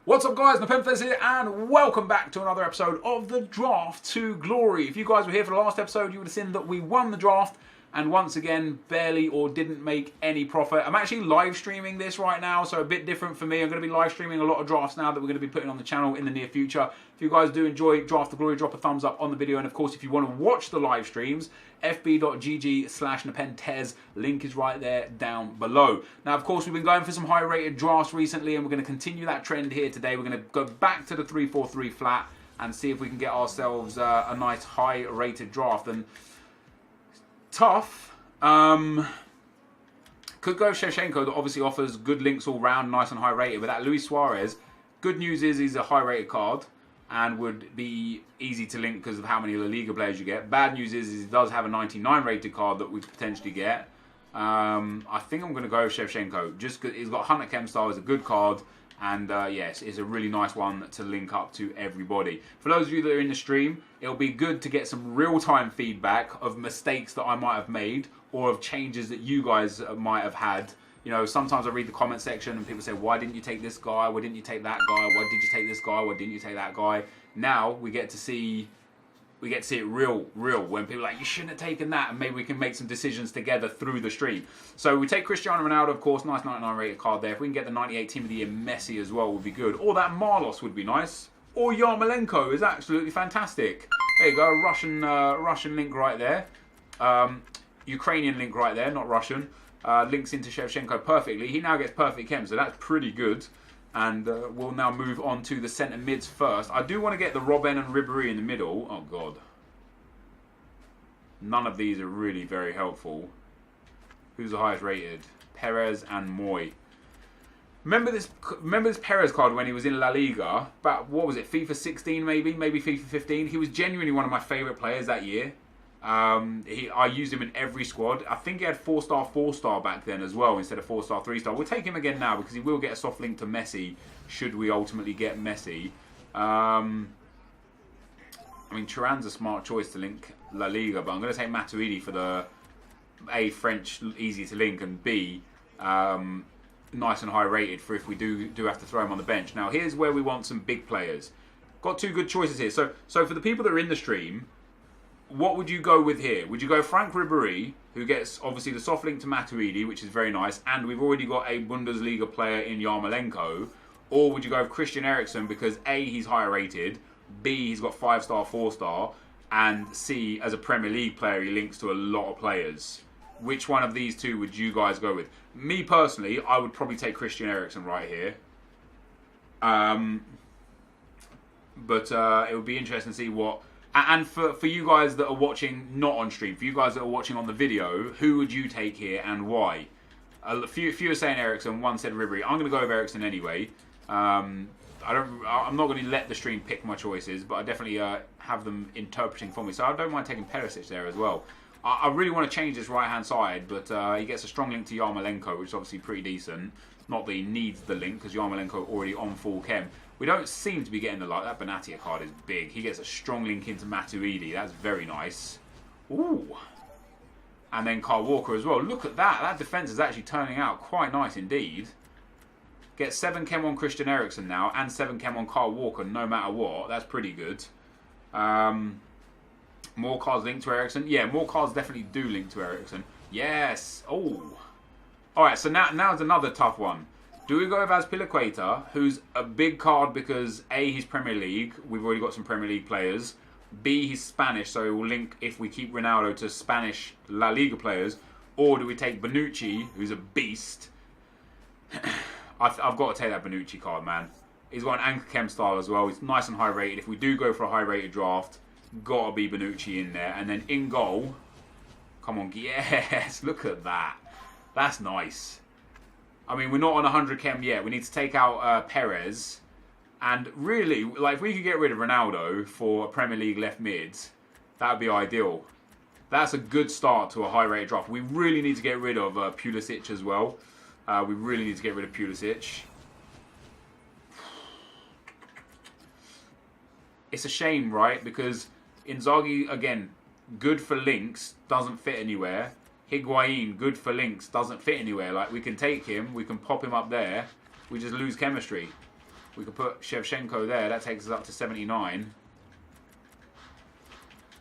What's up guys, NepentheZ here and welcome back to another episode of the Draft to Glory. If you guys were here for the last episode, you would have seen that we won the draft and once again barely or didn't make any profit. I'm actually live streaming this right now, so a bit different for me. I'm going to be live streaming a lot of drafts now that we're going to be putting on the channel in the near future. If you guys do enjoy Draft to Glory, drop a thumbs up on the video, and of course if you want to watch the live streams, fb.gg/NepentheZ, link is right there down below. Now of course we've been going for some high rated drafts recently and we're going to continue that trend here today. We're going to go back to the 3-4-3 flat and see if we can get ourselves a nice high rated draft. And tough. Could go Shevchenko, that obviously offers good links all round, nice and high rated, but that Luis Suarez, good news is he's a high rated card and would be easy to link because of how many La Liga players you get. Bad news is he does have a 99 rated card that we could potentially get. I think I'm going to go Shevchenko just because he's got 100 chem style, is a good card, and yes, it's a really nice one to link up to everybody. For those of you that are in the stream, it'll be good to get some real-time feedback of mistakes that I might have made or of changes that you guys might have had. You know, sometimes I read the comment section and people say, why didn't you take this guy? Why didn't you take that guy? Why did you take this guy? Why didn't you take that guy? Now we get to see it real when people are like, you shouldn't have taken that, and maybe we can make some decisions together through the stream. So we take Cristiano Ronaldo, of course, nice 99 rated card there. If we can get the 98 Team of the Year Messi as well, would be good. Or that Marlos would be nice. Or Yarmolenko is absolutely fantastic. There you go, Russian link right there. Ukrainian link right there, not Russian. Links into Shevchenko perfectly. He now gets perfect chem, so that's pretty good. And we'll now move on to the centre mids first. I do want to get the Robben and Ribéry in the middle. Oh, God. None of these are really very helpful. Who's the highest rated? Perez and Moy. Remember this Perez card when he was in La Liga? About, what was it, FIFA 16 maybe? Maybe FIFA 15? He was genuinely one of my favourite players that year. I used him in every squad. I think he had 4-star, 4-star back then as well instead of 4-star, 3-star. We'll take him again now because he will get a soft link to Messi should we ultimately get Messi. I mean, Thuram's a smart choice to link La Liga, but I'm going to take Matuidi for the A, French, easy to link, and B, nice and high rated for if we do have to throw him on the bench. Now, here's where we want some big players. Got two good choices here. So for the people that are in the stream, what would you go with here? Would you go Frank Ribéry, who gets obviously the soft link to Matuidi, which is very nice, and we've already got a Bundesliga player in Yarmolenko, or would you go with Christian Eriksen because A, he's higher rated, B, he's got 5-star, 4-star, and C, as a Premier League player, he links to a lot of players? Which one of these two would you guys go with? Me personally, I would probably take Christian Eriksen right here. But it would be interesting to see what... And for you guys that are watching not on stream, for you guys that are watching on the video, who would you take here and why? A few are saying Eriksen, one said Ribéry. I'm going to go with Eriksen anyway. I'm not going to let the stream pick my choices, but I definitely have them interpreting for me. So I don't mind taking Perisic there as well. I really want to change this right-hand side, but he gets a strong link to Yarmolenko, which is obviously pretty decent. Not that he needs the link, because Yarmolenko already on full chem. We don't seem to be getting the like. That Benatia card is big. He gets a strong link into Matuidi. That's very nice. Ooh. And then Kyle Walker as well. Look at that. That defence is actually turning out quite nice indeed. Get 7 chem on Christian Eriksen now, and 7 chem on Kyle Walker, no matter what. That's pretty good. More cards linked to Eriksen. Yeah, more cards definitely do link to Eriksen. Yes. Oh. Alright, so now it's another tough one. Do we go with Azpilicueta, who's a big card because A, he's Premier League. We've already got some Premier League players. B, he's Spanish, so it will link, if we keep Ronaldo, to Spanish La Liga players. Or do we take Bonucci, who's a beast? I've got to take that Bonucci card, man. He's got an anchor chem style as well. He's nice and high rated. If we do go for a high rated draft, got to be Bonucci in there. And then in goal, come on, yes, look at that. That's nice. I mean, we're not on 100 chem yet. We need to take out Perez. And really, like, if we could get rid of Ronaldo for a Premier League left mid, that would be ideal. That's a good start to a high-rated draft. We really need to get rid of Pulisic as well. We really need to get rid of Pulisic. It's a shame, right? Because Inzaghi, again, good for links, doesn't fit anywhere. Higuain, good for links, doesn't fit anywhere. Like, we can take him, we can pop him up there, we just lose chemistry. We could put Shevchenko there. That takes us up to 79.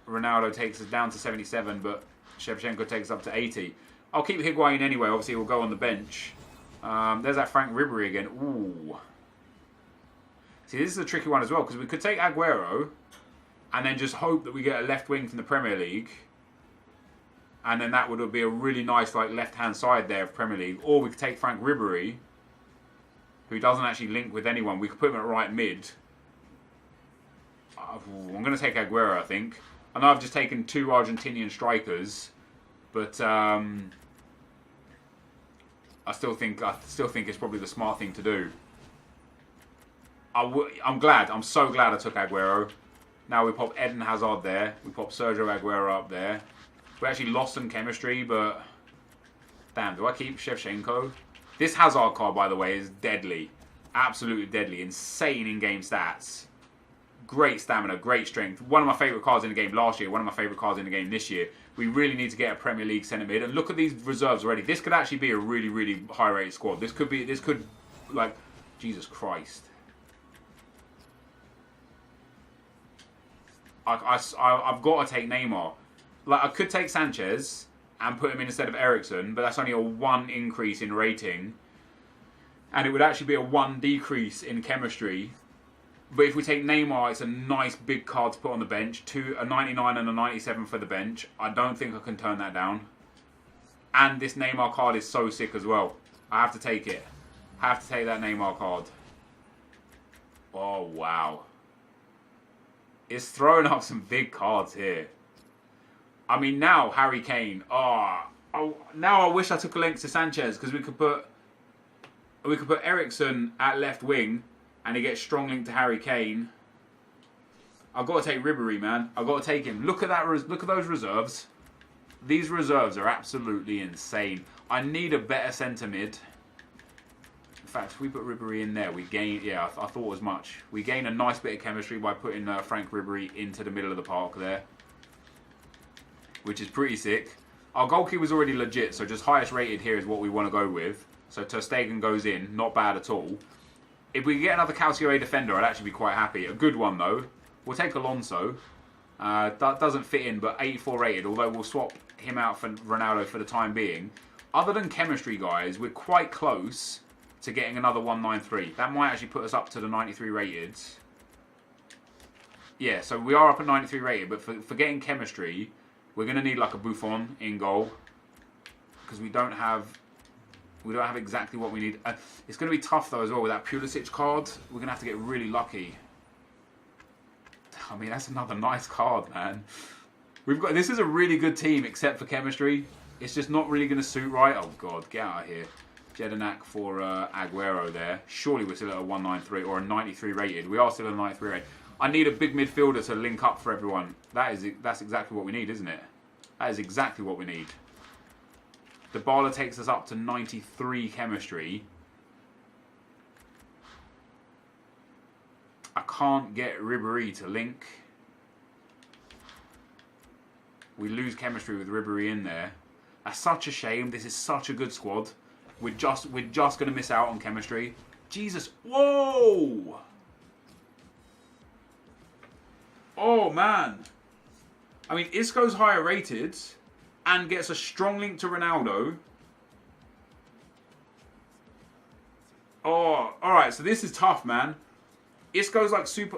Ronaldo takes us down to 77, but Shevchenko takes us up to 80. I'll keep Higuain anyway. Obviously, we'll go on the bench. There's that Frank Ribery again. Ooh. See, this is a tricky one as well, because we could take Aguero and then just hope that we get a left wing from the Premier League. And then that would be a really nice like left-hand side there of Premier League. Or we could take Frank Ribery, who doesn't actually link with anyone. We could put him at right mid. I'm going to take Aguero, I think. I know I've just taken 2 Argentinian strikers, but I still think it's probably the smart thing to do. I'm so glad I took Aguero. Now we pop Eden Hazard there. We pop Sergio Aguero up there. We actually lost some chemistry, but damn, do I keep Shevchenko? This Hazard card, by the way, is deadly. Absolutely deadly. Insane in-game stats. Great stamina, great strength. One of my favourite cards in the game last year, one of my favourite cards in the game this year. We really need to get a Premier League centre mid. And look at these reserves already. This could actually be a really, really high-rated squad. This could, like, Jesus Christ. I've got to take Neymar. Like, I could take Sanchez and put him in instead of Eriksen, but that's only a 1 increase in rating. And it would actually be a 1 decrease in chemistry. But if we take Neymar, it's a nice big card to put on the bench. A 99 and a 97 for the bench. I don't think I can turn that down. And this Neymar card is so sick as well. I have to take it. I have to take that Neymar card. Oh, wow. It's throwing up some big cards here. I mean, now Harry Kane. Now I wish I took a link to Sanchez, because we could put Eriksen at left wing, and he gets strong link to Harry Kane. I've got to take Ribery, man. I've got to take him. Look at that. Look at those reserves. These reserves are absolutely insane. I need a better centre mid. In fact, if we put Ribery in there, we gain... Yeah, I thought as much. We gain a nice bit of chemistry by putting Frank Ribery into the middle of the park there, which is pretty sick. Our goalkeeper's already legit, so just highest rated here is what we want to go with. So Ter Stegen goes in, not bad at all. If we get another Calcio defender, I'd actually be quite happy. A good one, though. We'll take Alonso. That doesn't fit in, but 84 rated, although we'll swap him out for Ronaldo for the time being. Other than chemistry, guys, we're quite close to getting another 193. That might actually put us up to the 93 rated. Yeah, so we are up at 93 rated, but for getting chemistry, we're going to need like a Buffon in goal, because we don't have exactly what we need. It's going to be tough though as well with that Pulisic card. We're going to have to get really lucky. I mean, that's another nice card, man. This is a really good team except for chemistry. It's just not really going to suit right. Oh god, get out of here. Jedinak for Aguero there. Surely we're still at a 193 or a 93 rated. We are still at a 93 rated. I need a big midfielder to link up for everyone. That's exactly what we need, isn't it? That is exactly what we need. Dybala takes us up to 93 chemistry. I can't get Ribery to link. We lose chemistry with Ribery in there. That's such a shame. This is such a good squad. We're just going to miss out on chemistry. Jesus. Whoa! Oh, man. I mean, Isco's higher rated and gets a strong link to Ronaldo. Oh, alright. So this is tough, man. Isco's like super...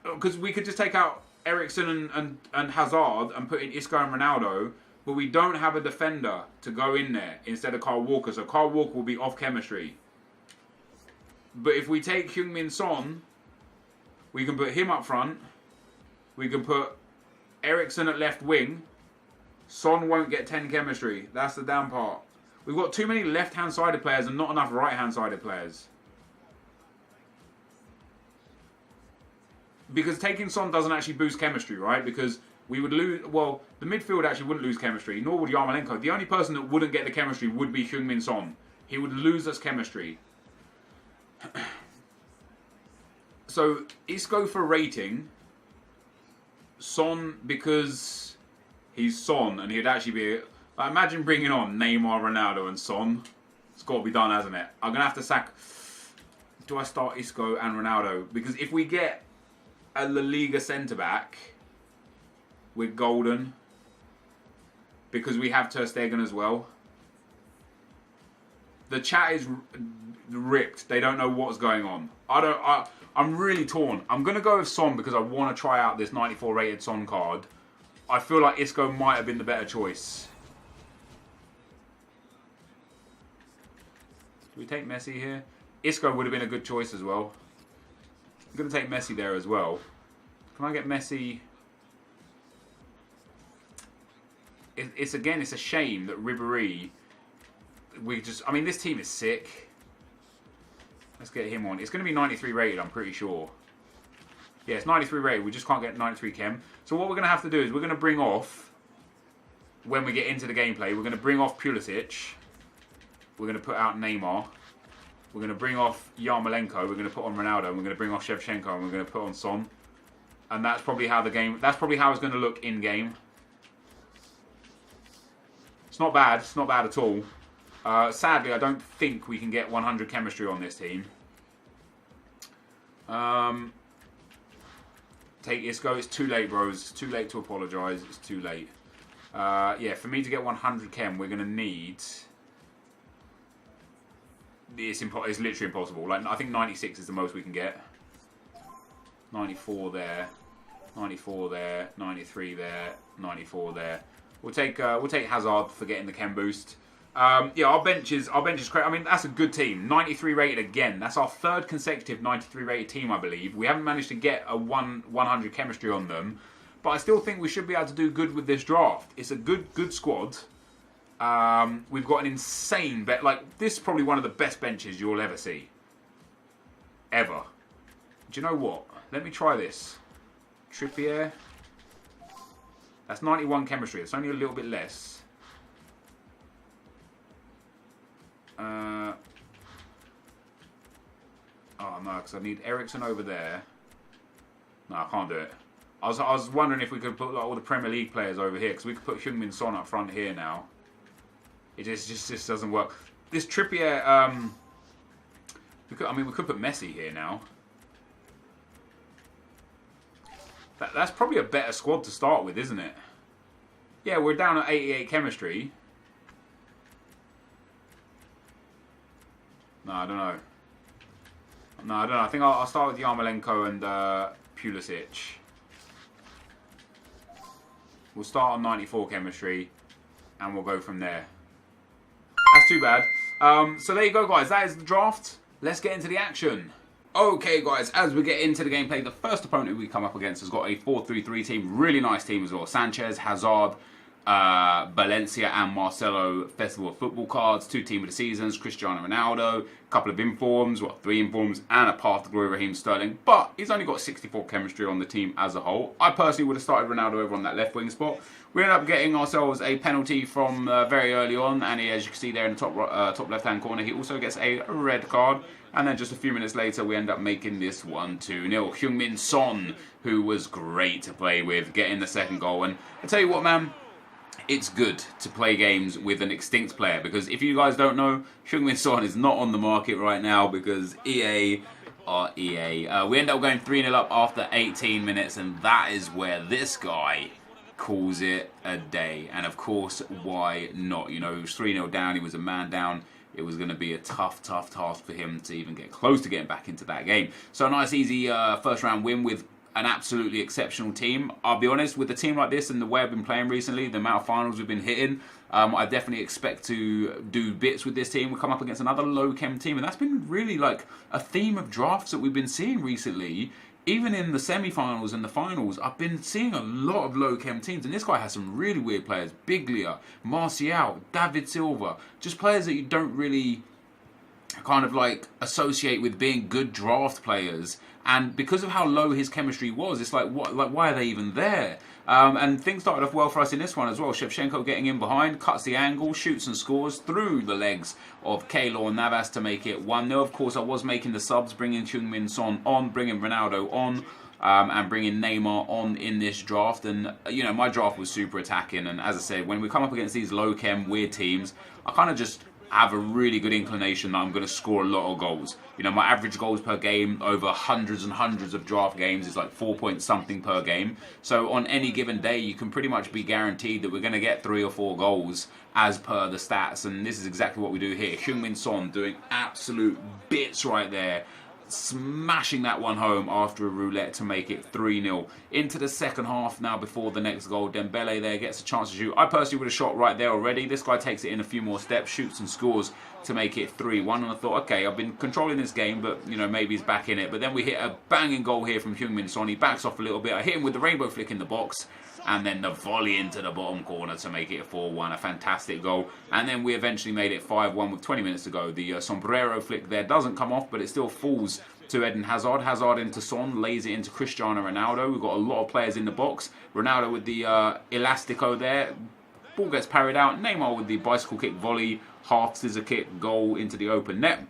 Because we could just take out Eriksen and Hazard and put in Isco and Ronaldo, but we don't have a defender to go in there instead of Kyle Walker. So Kyle Walker will be off chemistry. But if we take Heung-min Son, we can put him up front. We can put Eriksen at left wing. Son won't get 10 chemistry. That's the damn part. We've got too many left-hand sided players and not enough right-hand sided players. Because taking Son doesn't actually boost chemistry, right? Because we would lose... Well, the midfield actually wouldn't lose chemistry, nor would Yarmolenko. The only person that wouldn't get the chemistry would be Heung-min Son. He would lose us chemistry. So, Isco for rating. Son, because he's Son, and he'd actually be... Imagine bringing on Neymar, Ronaldo, and Son. It's got to be done, hasn't it? I'm going to have to sack... Do I start Isco and Ronaldo? Because if we get a La Liga centre-back with Golden, because we have Ter Stegen as well, the chat is ripped. They don't know what's going on. I'm really torn. I'm going to go with Son because I want to try out this 94 rated Son card. I feel like Isco might have been the better choice. Do we take Messi here? Isco would have been a good choice as well. I'm going to take Messi there as well. Can I get Messi? It's a shame that Ribéry... I mean, this team is sick. Let's get him on. It's going to be 93 rated, I'm pretty sure. Yeah, it's 93 rated. We just can't get 93 chem. So what we're going to have to do is we're going to bring off, when we get into the gameplay, we're going to bring off Pulisic. We're going to put out Neymar. We're going to bring off Yarmolenko. We're going to put on Ronaldo. And we're going to bring off Shevchenko. And we're going to put on Son. And that's probably how that's probably how it's going to look in game. It's not bad. It's not bad at all. Sadly, I don't think we can get 100 chemistry on this team. Take Isco. It's too late, bros. It's too late to apologise. It's too late. Yeah, for me to get 100 chem, we're going to need... It's literally impossible. Like, I think 96 is the most we can get. 94 there. 94 there. 93 there. 94 there. We'll take Hazard for getting the chem boost. Yeah, our bench is great. I mean, that's a good team. 93 rated again. That's our third consecutive 93 rated team, I believe. We haven't managed to get a 100 chemistry on them, but I still think we should be able to do good with this draft. It's a good squad. We've got an insane bet. Like, this is probably one of the best benches you'll ever see. Ever. Do you know what? Let me try this. Trippier. That's 91 chemistry. It's only a little bit less. Oh no, because I need Eriksen over there. No, I can't do it. I was wondering if we could put like all the Premier League players over here, because we could put Heung-min Son up front here now. It just doesn't work. This Trippier, we could put Messi here now. That's probably a better squad to start with, isn't it? Yeah, we're down at 88 chemistry. No, I don't know. No, I don't know. I think I'll start with Yarmolenko and Pulisic. We'll start on 94 chemistry, and we'll go from there. That's too bad. So there you go, guys. That is the draft. Let's get into the action. Okay, guys, as we get into the gameplay, the first opponent we come up against has got a 4-3-3 team. Really nice team as well. Sanchez, Hazard, Valencia and Marcelo Festival of Football cards, 2 Team of the Seasons, Cristiano Ronaldo, a couple of informs, 3 informs, and a Path to Glory Raheem Sterling. But he's only got 64 chemistry on the team as a whole. I personally would have started Ronaldo over on that left wing spot. We ended up getting ourselves a penalty from very early on, and as you can see there in the top left-hand corner, he also gets a red card. And then just a few minutes later, we end up making this 1-2-0. Heung-min Son, who was great to play with, getting the second goal. And I tell you what, man, it's good to play games with an extinct player, because if you guys don't know, Heung-min Son is not on the market right now because EA are EA. We end up going 3-0 up after 18 minutes, and that is where this guy calls it a day. And of course, why not? You know, he was 3-0 down, he was a man down. It was going to be a tough task for him to even get close to getting back into that game. So a nice, easy first round win with an absolutely exceptional team. I'll be honest, with a team like this and the way I've been playing recently, the amount of finals we've been hitting, I definitely expect to do bits with this team. We'll come up against another low-chem team, and that's been really like a theme of drafts that we've been seeing recently. Even in the semi-finals and the finals, I've been seeing a lot of low-chem teams, and this guy has some really weird players. Biglia, Martial, David Silva, just players that you don't really kind of like associate with being good draft players. And because of how low his chemistry was, it's like, what? Like, why are they even there? And things started off well for us in this one as well. Shevchenko getting in behind, cuts the angle, shoots and scores through the legs of Keylor Navas to make it 1-0. Of course, I was making the subs, bringing Heung-min Son on, bringing Ronaldo on, and bringing Neymar on in this draft. And, you know, my draft was super attacking. And as I said, when we come up against these low-chem, weird teams, I kind of just have a really good inclination that I'm going to score a lot of goals. You know, my average goals per game over hundreds and hundreds of draft games is like 4 point something per game. So on any given day, you can pretty much be guaranteed that we're going to get 3 or 4 goals as per the stats. And this is exactly what we do here. Heung-min Son doing absolute bits right there, smashing that one home after a roulette to make it 3-0. Into the second half now before the next goal. Dembele there gets a chance to shoot. I personally would have shot right there already. This guy takes it in a few more steps, shoots and scores to make it 3-1. And I thought, okay, I've been controlling this game, but, you know, maybe he's back in it. But then we hit a banging goal here from Heung-min Son. He backs off a little bit. I hit him with the rainbow flick in the box. And then the volley into the bottom corner to make it 4-1. A fantastic goal. And then we eventually made it 5-1 with 20 minutes to go. The sombrero flick there doesn't come off, but it still falls to Eden Hazard. Hazard into Son, lays it into Cristiano Ronaldo. We've got a lot of players in the box. Ronaldo with the elastico there. Ball gets parried out. Neymar with the bicycle kick volley, half scissor kick, goal into the open net.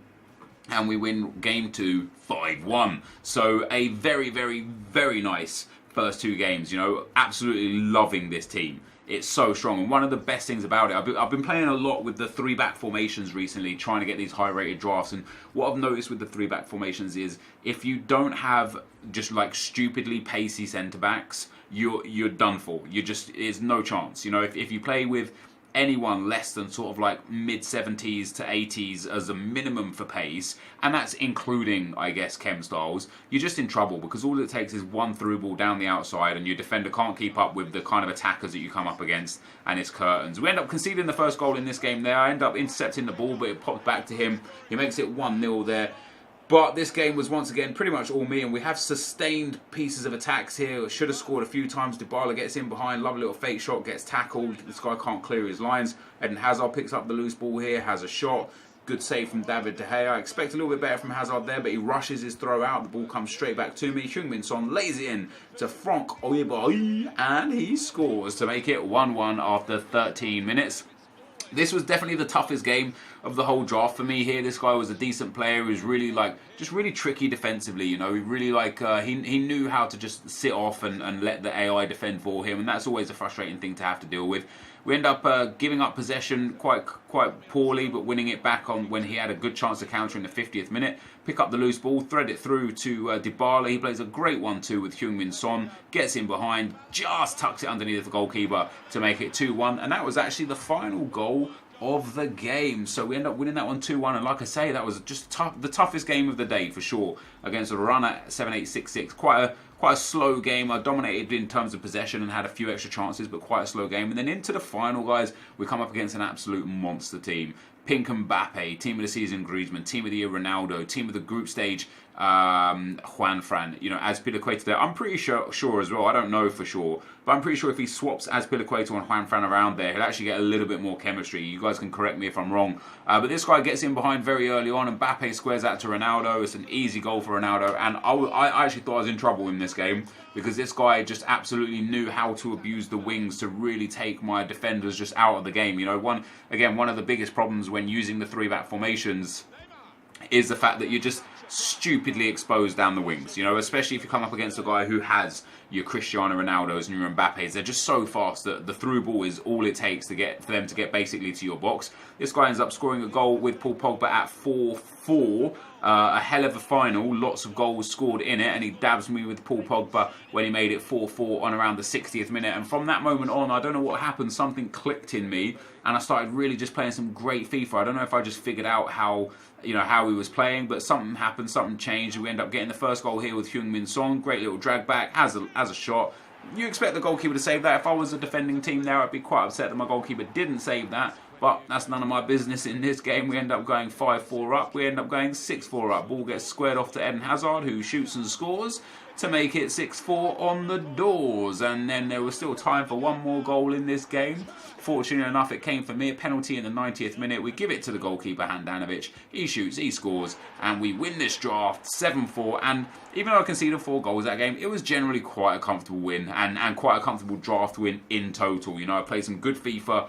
And we win game 2, 5-1. So a very, very, very nice first 2 games. You know, absolutely loving this team. It's so strong, and one of the best things about it, I've been playing a lot with the 3-back formations recently, trying to get these high-rated drafts. And what I've noticed with the 3-back formations is if you don't have just like stupidly pacey centre backs, you're done for. There's no chance. You know, if you play with anyone less than sort of like mid-70s to 80s as a minimum for pace, and that's including, I guess, chem styles, you're just in trouble, because all it takes is one through ball down the outside and your defender can't keep up with the kind of attackers that you come up against, and it's curtains. We end up conceding the first goal in this game there. I end up intercepting the ball, but it pops back to him. He makes it 1-0 there. But this game was once again pretty much all me, and we have sustained pieces of attacks here. Should have scored a few times. Dybala gets in behind, lovely little fake shot, gets tackled. This guy can't clear his lines. Eden Hazard picks up the loose ball here, has a shot. Good save from David De Gea. I expect a little bit better from Hazard there, but he rushes his throw out. The ball comes straight back to me. Heung-min Son lays it in to Franck Oyebayi, and he scores to make it 1-1 after 13 minutes. This was definitely the toughest game of the whole draft for me here. This guy was a decent player. He was really just really tricky defensively. You know, he really he knew how to just sit off and let the AI defend for him, and that's always a frustrating thing to have to deal with. We end up giving up possession quite poorly, but winning it back on when he had a good chance to counter in the 50th minute. Pick up the loose ball, thread it through to Dybala. He plays a great 1-2 with Heung-min Son. Gets in behind, just tucks it underneath the goalkeeper to make it 2-1. And that was actually the final goal of the game. So we end up winning that one 2-1. And like I say, that was just the toughest game of the day for sure against a runner 7-8-6-6. Quite a slow game. I dominated in terms of possession and had a few extra chances, but quite a slow game. And then into the final, guys, we come up against an absolute monster team. Pink Mbappe, team of the season Griezmann, team of the year Ronaldo, team of the group stage Juan Fran. You know, Azpilicueta there. I'm pretty sure as well. I don't know for sure, but I'm pretty sure if he swaps Azpilicueta and Juan Fran around there, he'll actually get a little bit more chemistry. You guys can correct me if I'm wrong. But this guy gets in behind very early on, and Mbappe squares out to Ronaldo. It's an easy goal for Ronaldo, and I actually thought I was in trouble in this game, because this guy just absolutely knew how to abuse the wings to really take my defenders just out of the game. You know, one of the biggest problems when using the 3-back formations is the fact that you're just stupidly exposed down the wings, you know, especially if you come up against a guy who has your Cristiano Ronaldos and your Mbappes. They're just so fast that the through ball is all it takes for them to get basically to your box. This guy ends up scoring a goal with Paul Pogba at 4-4. A hell of a final, lots of goals scored in it, and he dabs me with Paul Pogba when he made it 4-4 on around the 60th minute. And from that moment on, I don't know what happened, something clicked in me, and I started really just playing some great FIFA. I don't know if I just figured out how he was playing, but something happened, something changed. We end up getting the first goal here with Heung-min Son. Great little drag back, has a shot. You expect the goalkeeper to save that. If I was a defending team there, I'd be quite upset that my goalkeeper didn't save that. But that's none of my business in this game. We end up going 5-4 up. We end up going 6-4 up. Ball gets squared off to Eden Hazard, who shoots and scores to make it 6-4 on the doors. And then there was still time for one more goal in this game. Fortunately enough, it came for me. A penalty in the 90th minute. We give it to the goalkeeper, Handanovic. He shoots, he scores, and we win this draft 7-4. And even though I conceded 4 goals that game, it was generally quite a comfortable win and quite a comfortable draft win in total. You know, I played some good FIFA.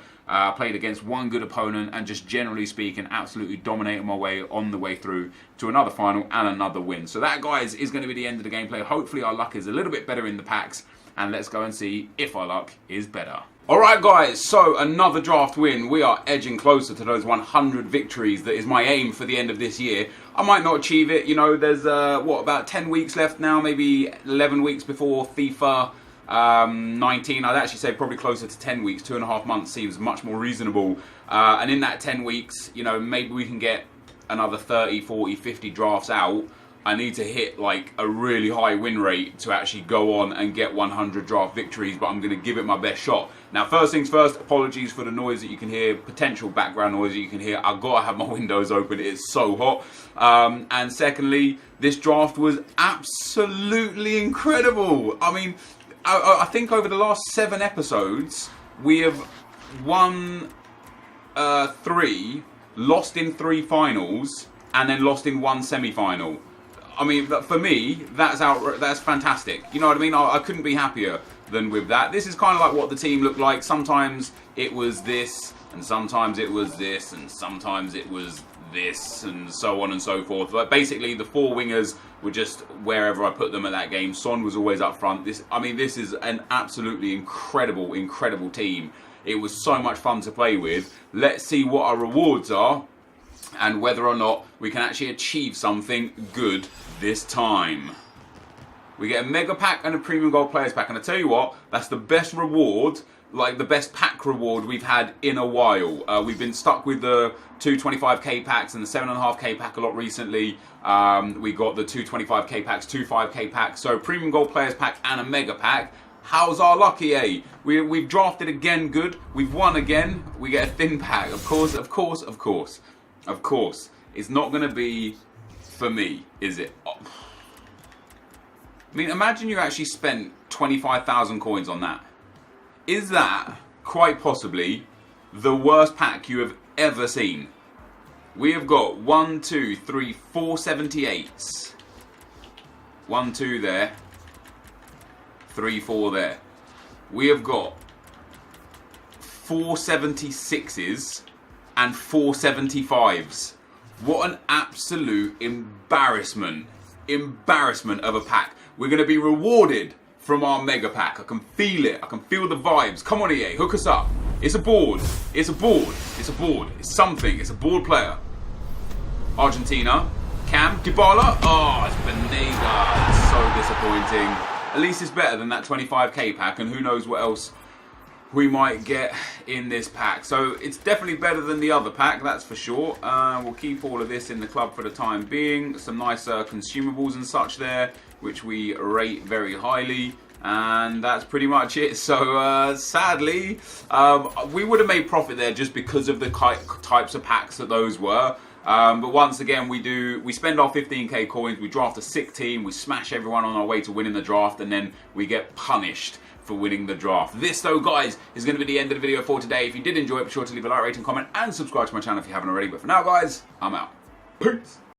Played against one good opponent, and just generally speaking, absolutely dominated my way on the way through to another final and another win. So that, guys, is going to be the end of the gameplay. Hopefully our luck is a little bit better in the packs, and let's go and see if our luck is better. Alright guys, so another draft win. We are edging closer to those 100 victories. That is my aim for the end of this year. I might not achieve it, you know, there's about 10 weeks left now, maybe 11 weeks before FIFA 19. I'd actually say probably closer to 10 weeks, 2.5 months seems much more reasonable. And in that 10 weeks, you know, maybe we can get another 30, 40, 50 drafts out. I need to hit like a really high win rate to actually go on and get 100 draft victories, but I'm going to give it my best shot. Now, first things first, apologies for the noise that you can hear, potential background noise that you can hear. I've got to have my windows open, it's so hot. And secondly, this draft was absolutely incredible. I mean, I think over the last 7 episodes, we have won 3, lost in 3 finals, and then lost in 1 semi-final. I mean, for me, that's fantastic. You know what I mean? I couldn't be happier than with that. This is kind of like what the team looked like. Sometimes it was this, and sometimes it was this, and sometimes it was this, and so on and so forth. But basically, the 4 wingers were just wherever I put them at that game. Son was always up front. This is an absolutely incredible, incredible team. It was so much fun to play with. Let's see what our rewards are, and whether or not we can actually achieve something good this time. We get a mega pack and a premium gold players pack, and I tell you what, that's the best reward, like the best pack reward we've had in a while. We've been stuck with the 2 25k packs and the 7.5k pack a lot recently. We got the 2 25k packs, 2 5k packs, so premium gold players pack and a mega pack. How's our lucky, eh? We've drafted again good, we've won again, we get a thin pack. Of course. It's not going to be for me, is it? Oh. I mean, imagine you actually spent 25,000 coins on that. Is that quite possibly the worst pack you have ever seen? We have got 1, 2, 3, 4 78s. 1, 2 there. 3, 4 there. We have got 4 76s and 4 75s. What an absolute embarrassment. Embarrassment of a pack. We're going to be rewarded from our mega pack. I can feel it. I can feel the vibes. Come on, EA, hook us up. It's a board. It's a board. It's a board. It's something. It's a board player. Argentina. Cam. Dybala. Oh, it's Benega. It's so disappointing. At least it's better than that 25k pack, and who knows what else we might get in this pack. So it's definitely better than the other pack, that's for sure. We'll keep all of this in the club for the time being. Some nice consumables and such there, which we rate very highly. And that's pretty much it. So sadly, we would have made profit there just because of the types of packs that those were. But once again, we spend our 15k coins, we draft a sick team, we smash everyone on our way to winning the draft, and then we get punished for winning the draft. This, though, guys, is going to be the end of the video for today. If you did enjoy it, be sure to leave a like, rating, comment, and subscribe to my channel if you haven't already. But for now, guys, I'm out. Peace.